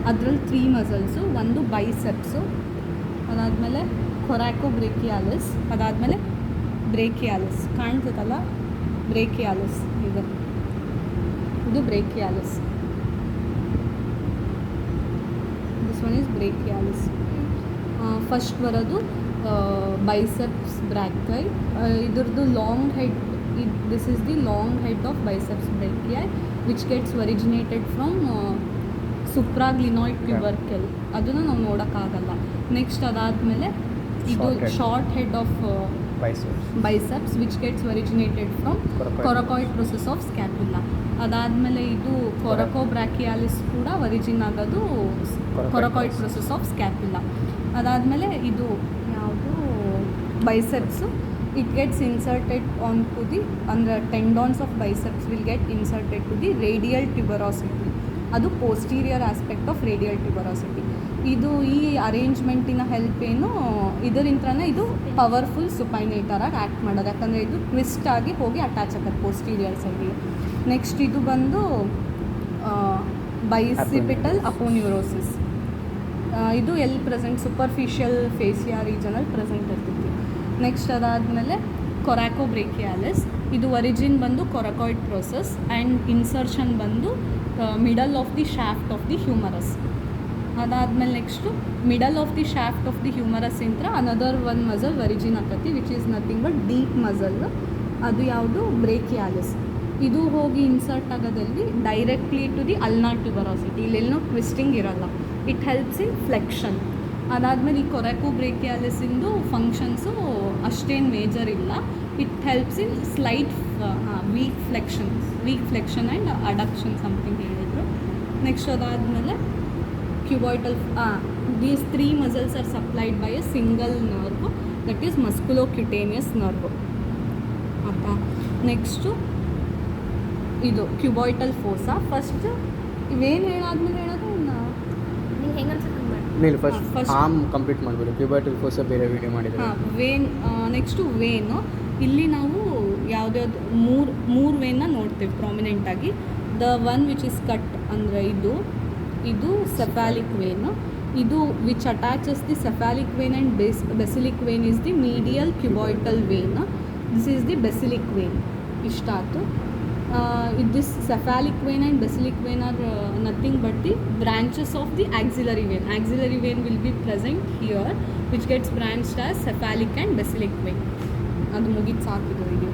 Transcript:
ಅದರಲ್ಲಿ 3 ಮಸಲ್ಸು. ಒಂದು ಬೈಸೆಪ್ಸು, ಅದಾದಮೇಲೆ ಕೊರಾಕೋಬ್ರೇಕಿಯಾಲಿಸ್, ಅದಾದಮೇಲೆ ಬ್ರೇಕಿಯಾಲಿಸ್. ಕಾಣ್ತದಲ್ಲ ಬ್ರೇಕಿಯಾಲಿಸ್, ಇದು brachialis. This one is brachialis. First ಬರೋದು ಬೈಸೆಪ್ಸ್ ಬ್ರಾಕಿ. ಇದ್ರದ್ದು long head, this is the long head of biceps brachii which gets originated from supraglenoid tubercle. ಅದನ್ನು ನಾವು ನೋಡೋಕ್ಕಾಗಲ್ಲ. ನೆಕ್ಸ್ಟ್ ಅದಾದಮೇಲೆ ಇದು short head of biceps which gets originated from coracoid process of scapula. ಅದಾದಮೇಲೆ ಇದು ಕೊರಕೋಬ್ರಾಕಿಯಾಲಿಸ್ ಕೂಡ origin ಆಗೋದು ಕೊರಕಾಯ್ಡ್ ಪ್ರೊಸೆಸ್ ಆಫ್ ಸ್ಕ್ಯಾಪುಲಾ. ಅದಾದಮೇಲೆ ಇದು ಯಾವುದು biceps, it gets inserted on to the, ಅಂದರೆ tendons of biceps will get inserted to the radial tuberosity. ಅದು posterior aspect of radial tuberosity. ಇದು ಈ ಅರೇಂಜ್ಮೆಂಟಿನ ಹೆಲ್ಪ್ ಏನು, ಇದರಿಂದನೇ ಇದು ಪವರ್ಫುಲ್ ಸುಪೈನೇಟರಾಗಿ ಆ್ಯಕ್ಟ್ ಮಾಡೋದು. ಯಾಕಂದರೆ ಇದು ಟ್ವಿಸ್ಟ್ ಆಗಿ ಹೋಗಿ ಅಟ್ಯಾಚ್ ಆಗುತ್ತೆ ಪೋಸ್ಟೀರಿಯರ್ ಸೈಡಿಗೆ. ನೆಕ್ಸ್ಟ್ ಇದು ಬಂದು ಬೈಸಿಪಿಟಲ್ ಅಪೋನ್ಯೂರೋಸಿಸ್. ಇದು ಎಲ್ಲಿ ಪ್ರೆಸೆಂಟ್, ಸೂಪರ್ಫಿಷಿಯಲ್ ಫೇಸಿಯಾ ರೀಜನಲ್ಲಿ ಪ್ರೆಸೆಂಟ್ ಇರ್ತೈತಿ. ನೆಕ್ಸ್ಟ್ ಅದಾದಮೇಲೆ ಕೊರಾಕೋಬ್ರೇಕಿಯಾಲಿಸ್. ಇದು ಒರಿಜಿನ್ ಬಂದು ಕೊರಕಾಯ್ಡ್ ಪ್ರೊಸೆಸ್ ಆ್ಯಂಡ್ ಇನ್ಸರ್ಷನ್ ಬಂದು middle of the shaft of the humerus. ಅದಾದಮೇಲೆ next middle of the shaft of the humerus ಇಂತ್ರ ಅನದರ್ ಒನ್ ಮಸಲ್ ಒರಿಜಿನ್ ಆಗ್ತೈತಿ which is nothing but deep muscle. ಅದು ಯಾವುದು brachialis. ಇದು ಹೋಗಿ insert ಆಗೋದಲ್ಲಿ directly to the ulnar tuberosity. ಇಲ್ಲೆಲ್ಲೋ twisting ಇರೋಲ್ಲ, ಇಟ್ ಹೆಲ್ಪ್ಸ್ ಇನ್ ಫ್ಲೆಕ್ಷನ್. ಅದಾದಮೇಲೆ ಈ ಕೊರಾಕೋಬ್ರೇಕಿಯಾಲಿಸಿಂದು ಫಂಕ್ಷನ್ಸು ಅಷ್ಟೇನು ಮೇಜರ್ ಇಲ್ಲ. It helps in slight weak flexion and adduction something ಹೇಳಿದರು. ನೆಕ್ಸ್ಟ್ ಅದಾದಮೇಲೆ cubital. These 3 muscles are supplied by a single nerve, that is musculocutaneous nerve. ಆಯಿತಾ. Next ಇದು cubital ಫೋಸಾ. First ಇವೇನು ಹೇಳಾದ್ಮೇಲೆ ಹೇಳೋದು ನೀವು ಹೆಂಗೆ ನೀವು ಫಸ್ಟ್ ಆರ್ಮ್ ಕಂಪ್ಲೀಟ್ ಮಾಡಿಬಿಡಿ. ಕ್ಯೂಬಾಯ್ಟಲ್ ಫೋಸಾ ಬೇರೆ ವಿಡಿಯೋ ಮಾಡಿದರೆ. ವೇನ್. Next vein. ಇಲ್ಲಿ ನಾವು ಯಾವುದ್ಯಾವುದು ಮೂರು ವೇನ್ನ ನೋಡ್ತೀವಿ ಪ್ರಾಮಿನೆಂಟಾಗಿ. The one which is cut ಅಂದರೆ ಇದು ಸೆಫಾಲಿಕ್ ವೇನು. ಇದು which attaches the cephalic vein and basilic vein is the medial cubital vein. This is the basilic vein. ಇಷ್ಟಾಯಿತು. This cephalic vein and basilic vein are nothing but the branches of the axillary vein. Axillary vein will be present here which gets branched as cephalic and basilic vein. ಅದು ಮುಗಿದು ಸಾಕಿದ್ದು video.